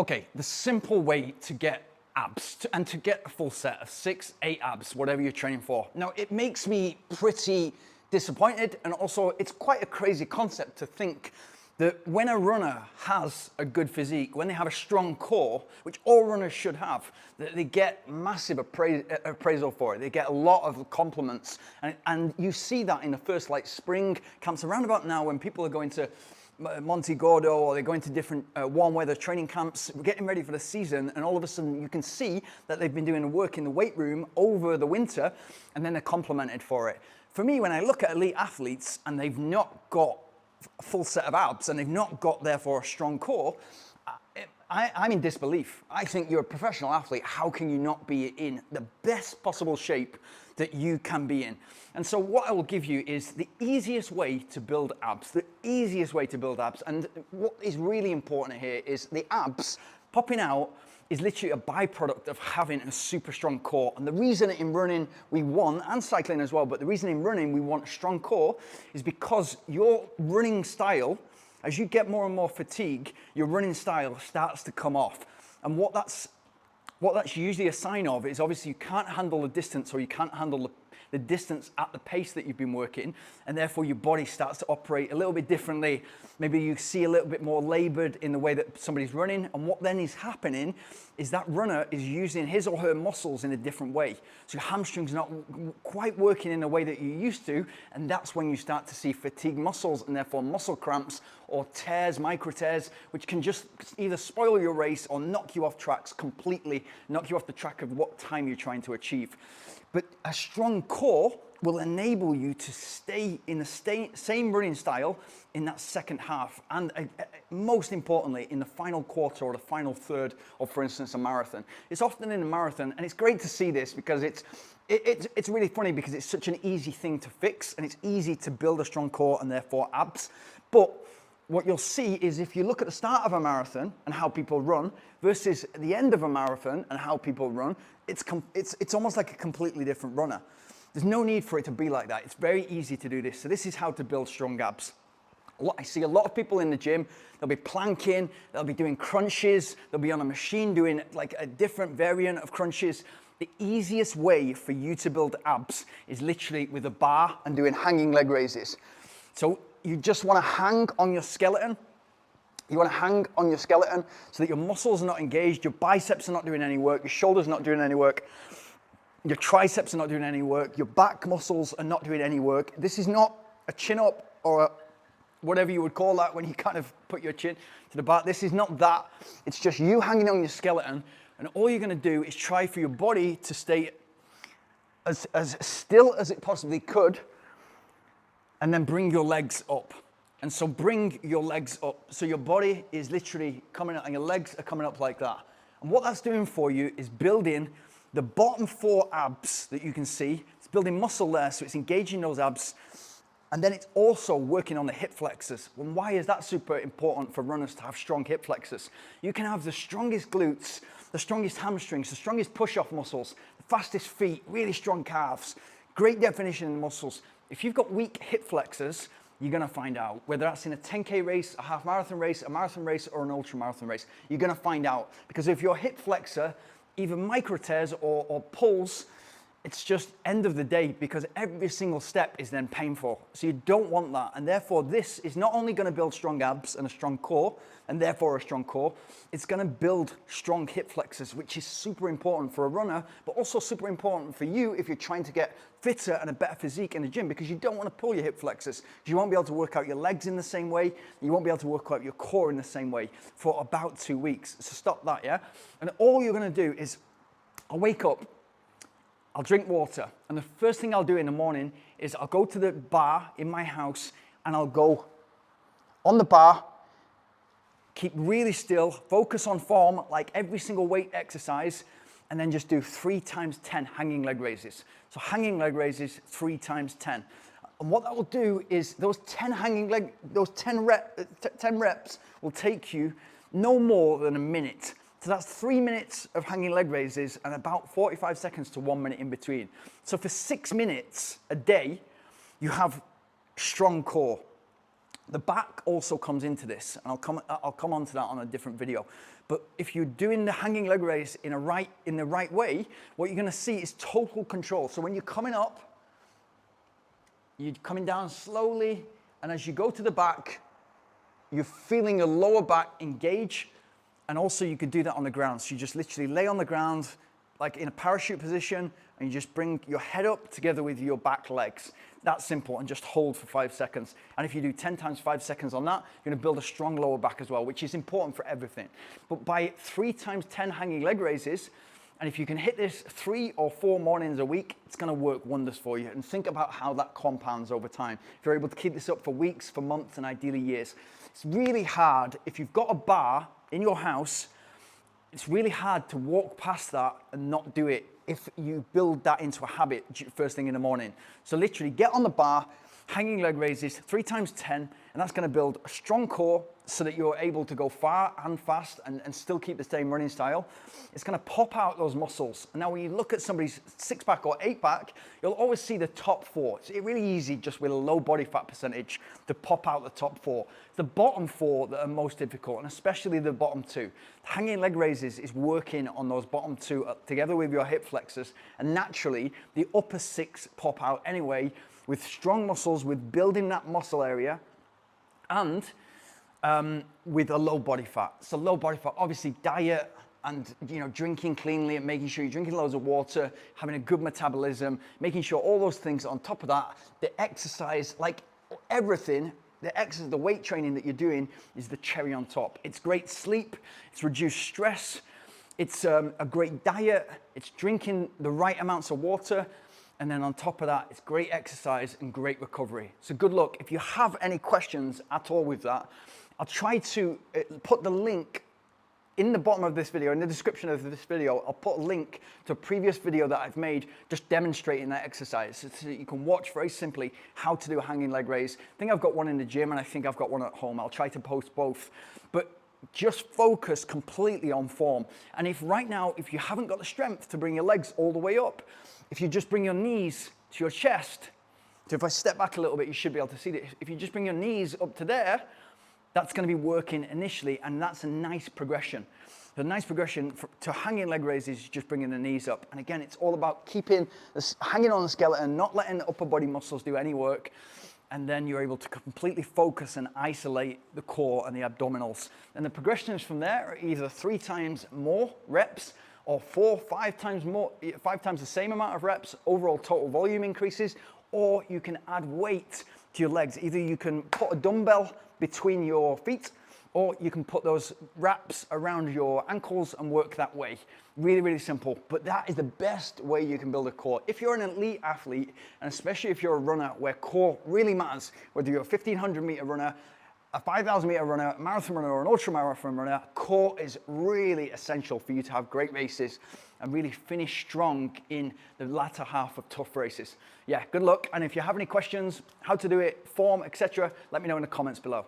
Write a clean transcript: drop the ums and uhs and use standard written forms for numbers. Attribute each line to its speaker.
Speaker 1: Okay, the simple way to get abs and to get a full set of 6, 8 abs, whatever you're training for. Now, it makes me pretty disappointed, and also it's quite a crazy concept to think that when a runner has a good physique, when they have a strong core, which all runners should have, that they get massive appraisal for it. They get a lot of compliments, and you see that in the first like spring camps around about now when people are going to Monte Gordo, or they're going to different warm weather training camps, getting ready for the season, and all of a sudden you can see that they've been doing the work in the weight room over the winter, and then they're complimented for it. For me, when I look at elite athletes and they've not got a full set of abs and they've not got therefore a strong core, I'm in disbelief. I think you're a professional athlete. How can you not be in the best possible shape that you can be in? And so what I will give you is the easiest way to build abs, the easiest way to build abs. And what is really important here is the abs popping out is literally a byproduct of having a super strong core. And the reason in running we want, and cycling as well, but the reason in running we want a strong core is because your running style, as you get more and more fatigue, your running style starts to come off. And what that's usually a sign of is obviously you can't handle the distance, or you can't handle the distance at the pace that you've been working, and therefore your body starts to operate a little bit differently. Maybe you see a little bit more labored in the way that somebody's running, and what then is happening is that runner is using his or her muscles in a different way. So your hamstrings are not quite working in the way that you used to, and that's when you start to see fatigued muscles, and therefore muscle cramps or tears, micro tears, which can just either spoil your race or knock you off tracks completely, knock you off the track of what time you're trying to achieve. But a strong core will enable you to stay in the same running style in that second half, and most importantly in the final quarter or the final third of, for instance, a marathon. It's often in a marathon, and it's great to see this because it's really funny because it's such an easy thing to fix, and it's easy to build a strong core and therefore abs. But what you'll see is if you look at the start of a marathon and how people run versus the end of a marathon and how people run, it's almost like a completely different runner. There's no need for it to be like that. It's very easy to do this. So this is how to build strong abs. I see a lot of people in the gym, they'll be planking, they'll be doing crunches, they'll be on a machine doing like a different variant of crunches. The easiest way for you to build abs is literally with a bar and doing hanging leg raises. So you just want to hang on your skeleton. You want to hang on your skeleton so that your muscles are not engaged, your biceps are not doing any work, your shoulders are not doing any work, your triceps are not doing any work, your back muscles are not doing any work. This is not a chin up or whatever you would call that when you kind of put your chin to the back. This is not that. It's just you hanging on your skeleton, and all you're going to do is try for your body to stay as still as it possibly could, and then bring your legs up. And so bring your legs up. So your body is literally coming up and your legs are coming up like that. And what that's doing for you is building the bottom 4 abs that you can see. It's building muscle there, so it's engaging those abs. And then it's also working on the hip flexors. Well, why is that super important for runners to have strong hip flexors? You can have the strongest glutes, the strongest hamstrings, the strongest push-off muscles, the fastest feet, really strong calves, great definition in the muscles. If you've got weak hip flexors, you're going to find out, whether that's in a 10K race, a half marathon race, a marathon race, or an ultra marathon race. You're going to find out, because if your hip flexor either micro tears or pulls, it's just end of the day, because every single step is then painful. So you don't want that. And therefore this is not only going to build strong abs and a strong core, and therefore a strong core, it's going to build strong hip flexors, which is super important for a runner, but also super important for you if you're trying to get fitter and a better physique in the gym, because you don't want to pull your hip flexors, because you won't be able to work out your legs in the same way, you won't be able to work out your core in the same way for about 2 weeks. So stop that, yeah? And all you're going to do is, I'll wake up, I'll drink water, and the first thing I'll do in the morning is I'll go to the bar in my house and I'll go on the bar, keep really still, focus on form like every single weight exercise, and then just do 3 times 10 hanging leg raises. So hanging leg raises 3 times 10. And what that will do is those 10 reps will take you no more than a minute. So that's 3 minutes of hanging leg raises and about 45 seconds to 1 minute in between. So for 6 minutes a day, you have strong core. The back also comes into this, and I'll come on to that on a different video. But if you're doing the hanging leg raise in the right way, what you're gonna see is total control. So when you're coming up, you're coming down slowly, and as you go to the back, you're feeling your lower back engage, and also you could do that on the ground. So you just literally lay on the ground, like in a parachute position, and you just bring your head up together with your back legs. That's simple, and just hold for 5 seconds. And if you do 10 times 5 seconds on that, you're gonna build a strong lower back as well, which is important for everything. But by 3 times 10 hanging leg raises, and if you can hit this 3 or 4 mornings a week, it's gonna work wonders for you. And think about how that compounds over time. If you're able to keep this up for weeks, for months, and ideally years. It's really hard, if you've got a bar in your house, it's really hard to walk past that and not do it if you build that into a habit first thing in the morning. So literally get on the bar, hanging leg raises 3 times 10, and that's gonna build a strong core so that you're able to go far and fast and still keep the same running style. It's gonna pop out those muscles. And now when you look at somebody's 6-pack or 8-pack, you'll always see the top 4. It's really easy just with a low body fat percentage to pop out the top 4. It's the bottom 4 that are most difficult, and especially the bottom 2. Hanging leg raises is working on those bottom 2 together with your hip flexors, and naturally the upper 6 pop out anyway with strong muscles, with building that muscle area, and with a low body fat. So low body fat, obviously diet and drinking cleanly and making sure you're drinking loads of water, having a good metabolism, making sure all those things on top of that, the exercise, like everything, the weight training that you're doing is the cherry on top. It's great sleep, it's reduced stress, it's a great diet, it's drinking the right amounts of water, and then on top of that, it's great exercise and great recovery. So good luck. If you have any questions at all with that, I'll try to put the link in the bottom of this video, in the description of this video. I'll put a link to a previous video that I've made just demonstrating that exercise so that you can watch very simply how to do a hanging leg raise. I think I've got one in the gym and I think I've got one at home. I'll try to post both, but just focus completely on form. And if right now, if you haven't got the strength to bring your legs all the way up, if you just bring your knees to your chest, so if I step back a little bit, you should be able to see it. If you just bring your knees up to there, that's going to be working initially, and that's a nice progression. The nice progression to hanging leg raises is just bringing the knees up. And again, it's all about hanging on the skeleton, not letting the upper body muscles do any work. And then you're able to completely focus and isolate the core and the abdominals. And the progressions from there are either 3 times more reps, or 4, 5 times more, 5 times the same amount of reps, overall total volume increases, or you can add weight to your legs. Either you can put a dumbbell between your feet, or you can put those wraps around your ankles and work that way. Really, really simple, but that is the best way you can build a core. If you're an elite athlete, and especially if you're a runner where core really matters, whether you're a 1,500 meter runner, a 5,000 meter runner, a marathon runner, or an ultra marathon runner, core is really essential for you to have great races and really finish strong in the latter half of tough races. Yeah, good luck. And if you have any questions, how to do it, form, etc., let me know in the comments below.